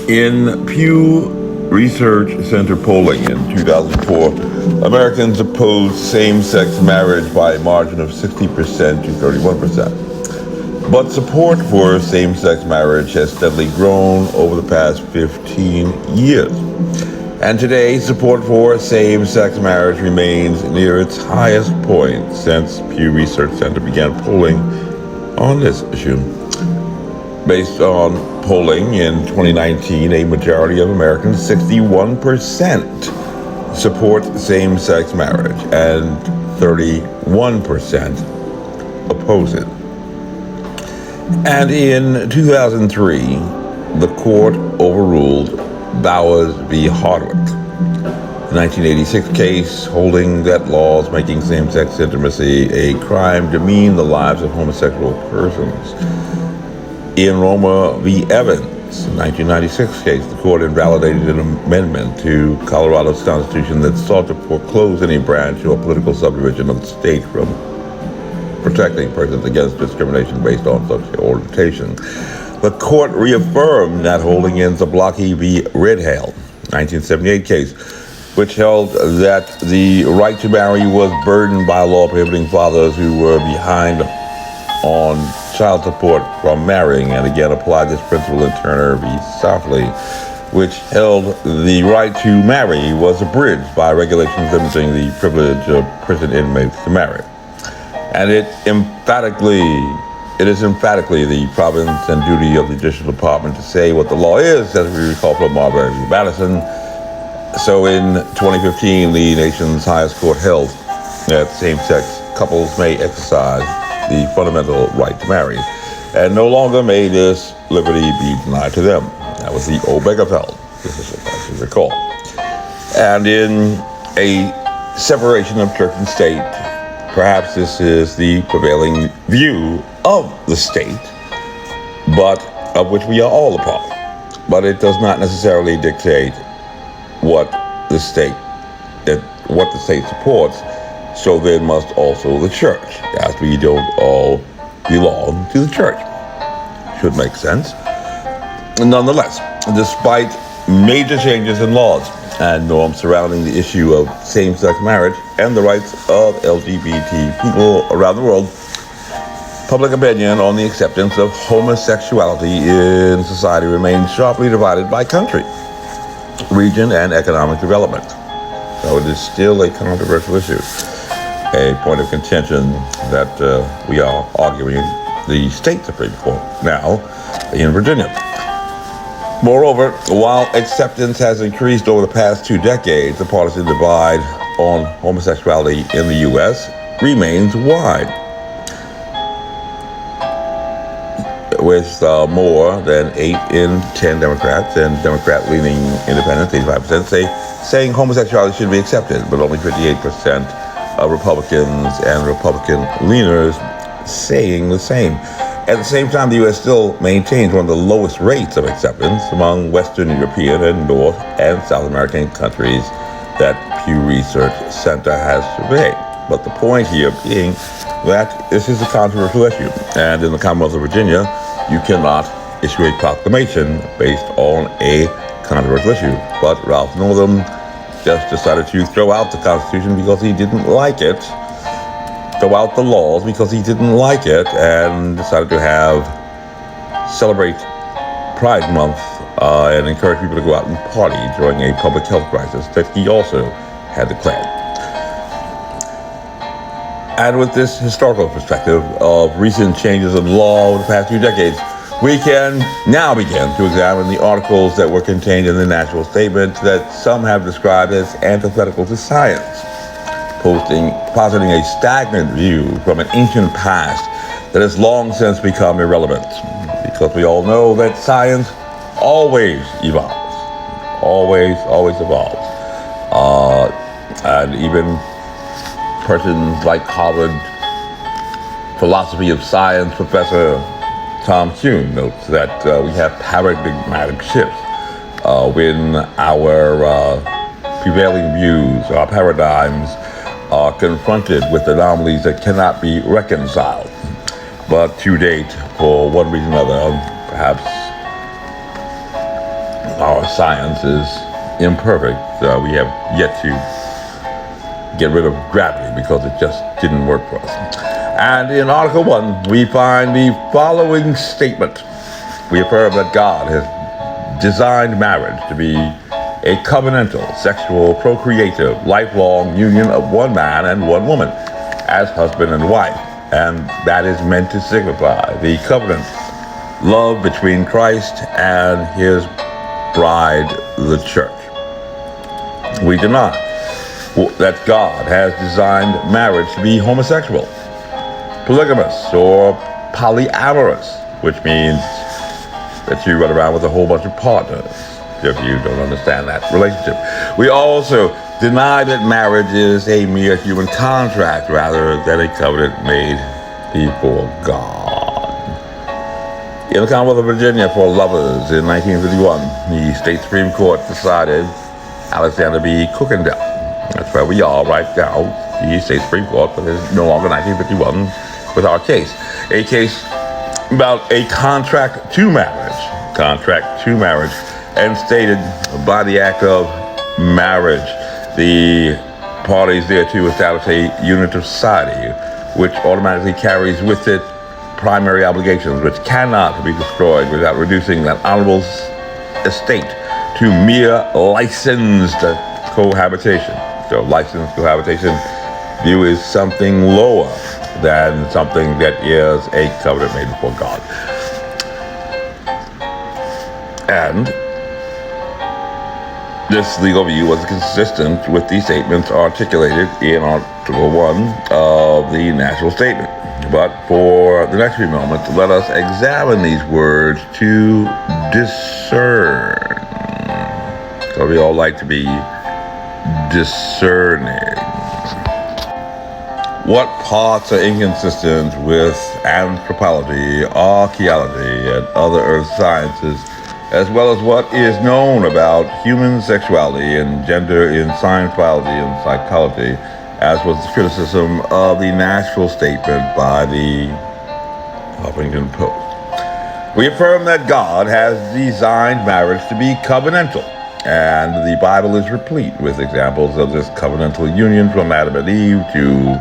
In Pew Research Center polling in 2004, Americans opposed same-sex marriage by a margin of 60% to 31%. But support for same-sex marriage has steadily grown over the past 15 years. And today, support for same-sex marriage remains near its highest point since Pew Research Center began polling on this issue. Based on polling in 2019, a majority of Americans, 61%, support same-sex marriage and 31% oppose it. And in 2003, the court overruled Bowers v. Hardwick, the 1986 case holding that laws making same-sex intimacy a crime demean the lives of homosexual persons. In Roma v. Evans, 1996 case, the court invalidated an amendment to Colorado's constitution that sought to foreclose any branch or political subdivision of the state from protecting persons against discrimination based on sexual orientation. The court reaffirmed that holding in Zablocki v. RYNELL, 1978 case, which held that the right to marry was burdened by a law prohibiting fathers who were behind on child support from marrying, and again applied this principle in Turner v. Southley, which held the right to marry was abridged by regulations limiting the privilege of prison inmates to marry. And it is emphatically the province and duty of the Judicial Department to say what the law is, as we recall from Marbury v. Madison. So in 2015, the nation's highest court held that same-sex couples may exercise the fundamental right to marry, and no longer may this liberty be denied to them. That was the Obergefell decision, as you recall. And in a separation of church and state, perhaps this is the prevailing view of the state, but of which we are all a part. But it does not necessarily dictate what the state supports. So then must also the church, as we don't all belong to the church. Should make sense. Nonetheless, despite major changes in laws and norms surrounding the issue of same-sex marriage and the rights of LGBT people around the world, public opinion on the acceptance of homosexuality in society remains sharply divided by country, region, and economic development. So it is still a controversial issue, a point of contention that we are arguing the state Supreme Court now in Virginia. Moreover, while acceptance has increased over the past 2 decades, the partisan divide on homosexuality in the U.S. remains wide, with more than 8 in 10 Democrats and Democrat-leaning independents, 85%, saying homosexuality should be accepted, but only 58% of Republicans and Republican leaners saying the same. At the same time, the U.S. still maintains one of the lowest rates of acceptance among Western European and North and South American countries that Pew Research Center has surveyed. But the point here being that this is a controversial issue, and in the Commonwealth of Virginia, you cannot issue a proclamation based on a controversial issue. But Ralph Northam just decided to throw out the Constitution because he didn't like it, throw out the laws because he didn't like it, and decided to celebrate Pride Month and encourage people to go out and party during a public health crisis that he also had declared. And with this historical perspective of recent changes in law over the past 2 decades, we can now begin to examine the articles that were contained in the national statement that some have described as antithetical to science, positing a stagnant view from an ancient past that has long since become irrelevant, because we all know that science always evolves, always evolves. And even persons like Harvard philosophy of science professor Tom Kuhn notes that we have paradigmatic shifts when our prevailing views, our paradigms, are confronted with anomalies that cannot be reconciled. But to date, for one reason or another, perhaps our science is imperfect. We have yet to get rid of gravity because it just didn't work for us. And in Article 1, we find the following statement. We affirm that God has designed marriage to be a covenantal, sexual, procreative, lifelong union of one man and one woman as husband and wife. And that is meant to signify the covenant love between Christ and his bride, the church. We deny that God has designed marriage to be homosexual, polygamous, or polyamorous, which means that you run around with a whole bunch of partners if you don't understand that relationship. We also deny that marriage is a mere human contract rather than a covenant made before God. In the Commonwealth of Virginia for lovers in 1951, the state Supreme Court decided Alexander B. Cookendall. That's where we are right now, the state Supreme Court, but it's no longer 1951 with our case. A case about a contract to marriage, and stated by the act of marriage, the parties thereto establish a unit of society, which automatically carries with it primary obligations, which cannot be destroyed without reducing that honorable estate to mere licensed cohabitation. So licensed cohabitation view is something lower than something that is a covenant made before God. And this legal view was consistent with the statements articulated in Article 1 of the National Statement. But for the next few moments, let us examine these words to discern. So we all like to be discerning. What parts are inconsistent with anthropology, archaeology, and other earth sciences, as well as what is known about human sexuality and gender in science, biology, and psychology, as was the criticism of the Nashville Statement by the Huffington Post. We affirm that God has designed marriage to be covenantal, and the Bible is replete with examples of this covenantal union from Adam and Eve to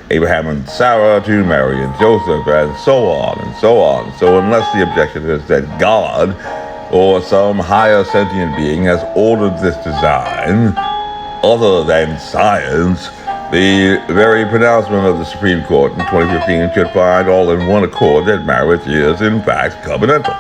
Abraham and Sarah to Mary and Joseph, and so on and so on. So unless the objection is that God or some higher sentient being has ordered this design other than science, the very pronouncement of the Supreme Court in 2015 should find all in one accord that marriage is in fact covenantal.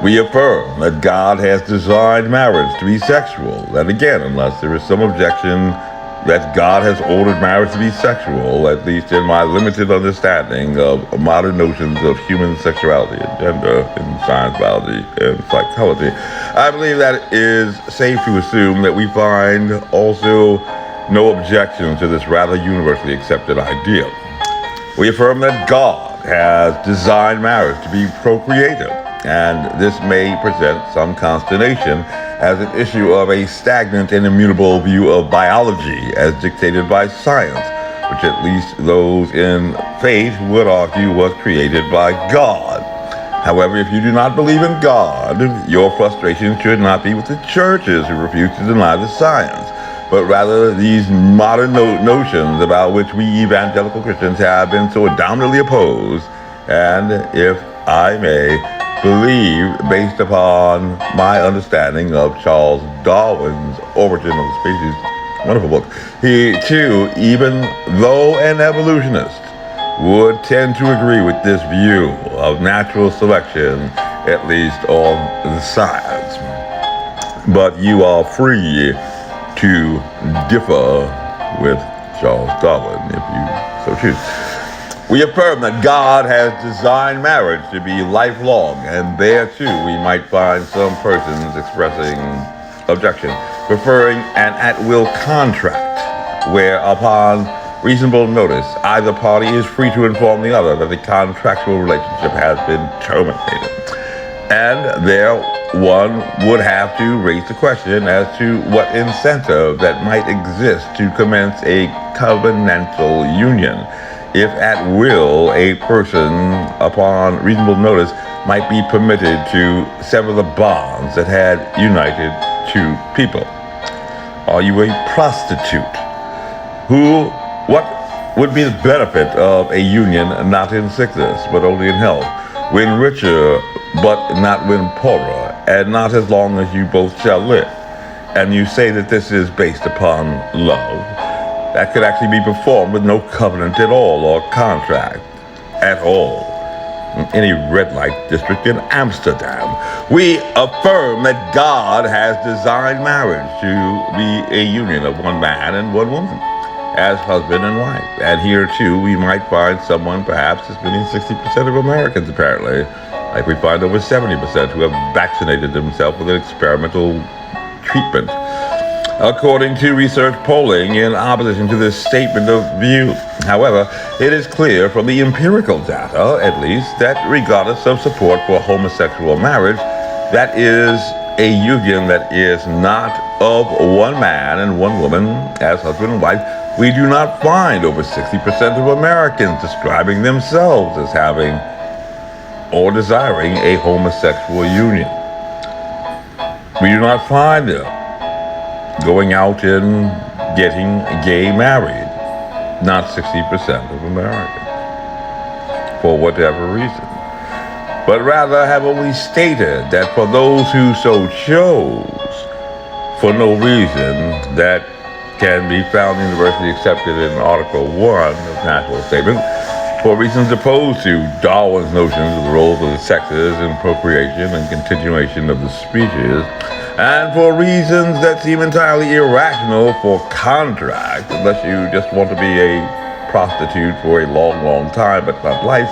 We affirm that God has designed marriage to be sexual, and again, unless there is some objection that God has ordered marriage to be sexual, at least in my limited understanding of modern notions of human sexuality and gender in science, biology, and psychology, I believe that it is safe to assume that we find also no objection to this rather universally accepted idea. We affirm that God has designed marriage to be procreative, and this may present some consternation as an issue of a stagnant and immutable view of biology as dictated by science, which at least those in faith would argue was created by God. However, if you do not believe in God, your frustration should not be with the churches who refuse to deny the science, but rather these modern notions about which we evangelical Christians have been so dominantly opposed, and if I may believe, based upon my understanding of Charles Darwin's Origin of the Species, wonderful book, he too, even though an evolutionist, would tend to agree with this view of natural selection, at least on the science. But you are free to differ with Charles Darwin if you so choose. We affirm that God has designed marriage to be lifelong, and there too we might find some persons expressing objection, preferring an at-will contract, where upon reasonable notice either party is free to inform the other that the contractual relationship has been terminated. And there one would have to raise the question as to what incentive that might exist to commence a covenantal union if at will a person, upon reasonable notice, might be permitted to sever the bonds that had united two people? Are you a prostitute? What would be the benefit of a union not in sickness, but only in health, when richer, but not when poorer, and not as long as you both shall live? And you say that this is based upon love. That could actually be performed with no covenant at all, or contract at all, in any red light district in Amsterdam. We affirm that God has designed marriage to be a union of one man and one woman, as husband and wife. And here too, we might find someone, perhaps as many as 60% of Americans apparently, like we find over 70% who have vaccinated themselves with an experimental treatment. According to research polling in opposition to this statement of view. However, it is clear from the empirical data, at least, that regardless of support for homosexual marriage, that is a union that is not of one man and one woman as husband and wife, we do not find over 60% of Americans describing themselves as having or desiring a homosexual union. We do not find them going out and getting gay married. Not 60% of Americans, for whatever reason. But rather have only stated that for those who so chose, for no reason that can be found universally accepted in Article 1 of Nashville Statement, for reasons opposed to Darwin's notions of the roles of the sexes in procreation and continuation of the species, and for reasons that seem entirely irrational for contract, unless you just want to be a prostitute for a long, long time, but not life.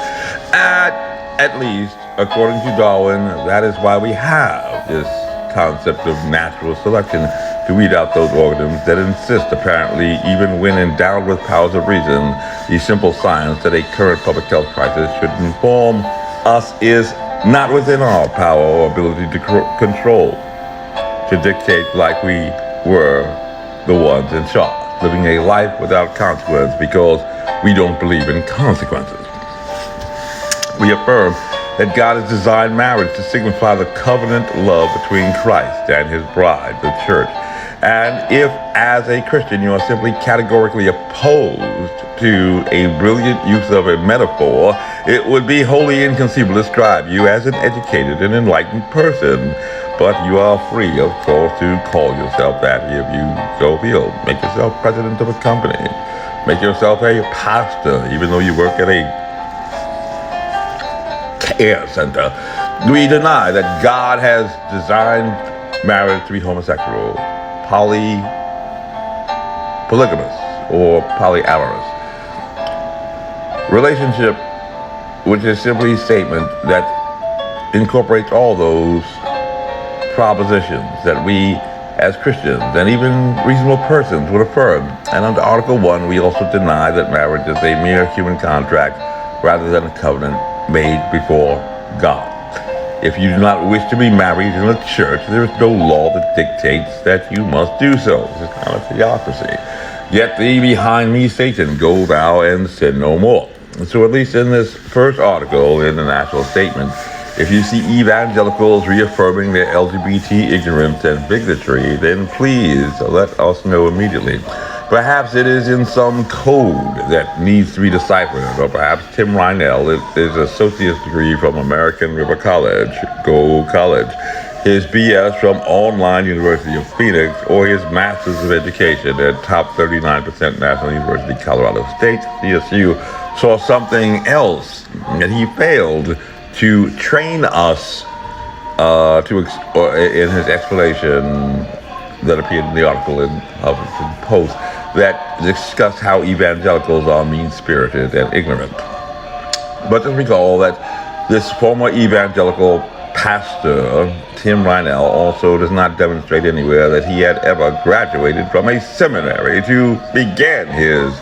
At least, according to Darwin, that is why we have this concept of natural selection, to weed out those organisms that insist, apparently, even when endowed with powers of reason, the simple science that a current public health crisis should inform us is not within our power or ability to control, to dictate like we were the ones in charge, living a life without consequence because we don't believe in consequences. We affirm that God has designed marriage to signify the covenant love between Christ and his bride, the church. And if, as a Christian, you are simply categorically opposed to a brilliant use of a metaphor, it would be wholly inconceivable to describe you as an educated and enlightened person. But you are free, of course, to call yourself that if you so feel. Make yourself president of a company. Make yourself a pastor, even though you work at a care center. We deny that God has designed marriage to be homosexual, polygamous, or polyamorous. Relationship, which is simply a statement that incorporates all those propositions that we as Christians and even reasonable persons would affirm. And under Article 1, we also deny that marriage is a mere human contract rather than a covenant made before God. If you do not wish to be married in a church, there is no law that dictates that you must do so. It's kind of theocracy. Get thee behind me, Satan, go thou and sin no more. And so at least in this first article in the National Statement, if you see evangelicals reaffirming their LGBT ignorance and bigotry, then please let us know immediately. Perhaps it is in some code that needs to be deciphered, or perhaps Tim RYNELL is his associate's degree from American River College, Go College, his BS from Online University of Phoenix, or his Master's of Education at top 39% National University, Colorado State, CSU, saw something else, and he failed to train us in his explanation that appeared in the article in Huffington Post that discussed how evangelicals are mean-spirited and ignorant. But just recall that this former evangelical pastor, Tim RYNELL, also does not demonstrate anywhere that he had ever graduated from a seminary to begin his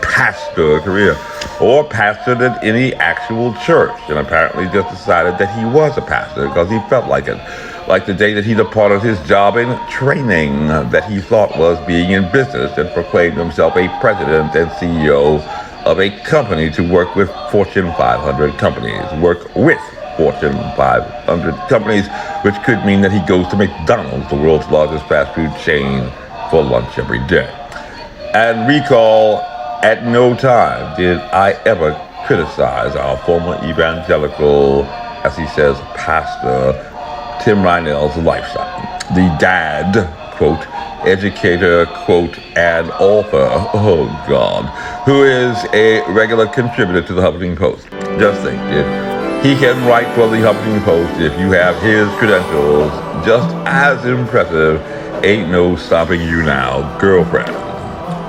pastor career, or pastored at any actual church, and apparently just decided that he was a pastor because he felt like it. Like the day that he departed his job in training that he thought was being in business and proclaimed himself a president and CEO of a company to work with Fortune 500 companies, work with Fortune 500 companies, which could mean that he goes to McDonald's, the world's largest fast food chain, for lunch every day. And recall, at no time did I ever criticize our former evangelical, as he says, pastor, Tim RYNELL's lifestyle. The dad, quote, educator, quote, and author, oh God, who is a regular contributor to the Huffington Post. Just think, if he can write for the Huffington Post, if you have his credentials, just as impressive, ain't no stopping you now, girlfriend.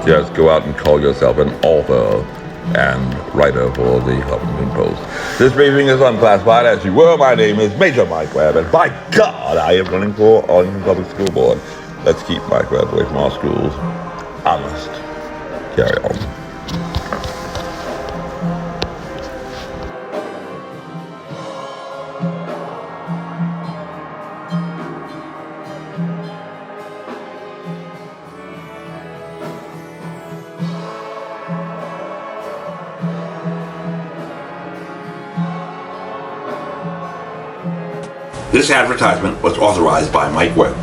Just go out and call yourself an author and writer for the Huffington Post. This briefing is unclassified, as you were. My name is Major Mike Webb, and by God, I am running for Arlington Public School Board. Let's keep Mike Webb away from our schools. Honest. Carry on. This advertisement was authorized by Mike Webb.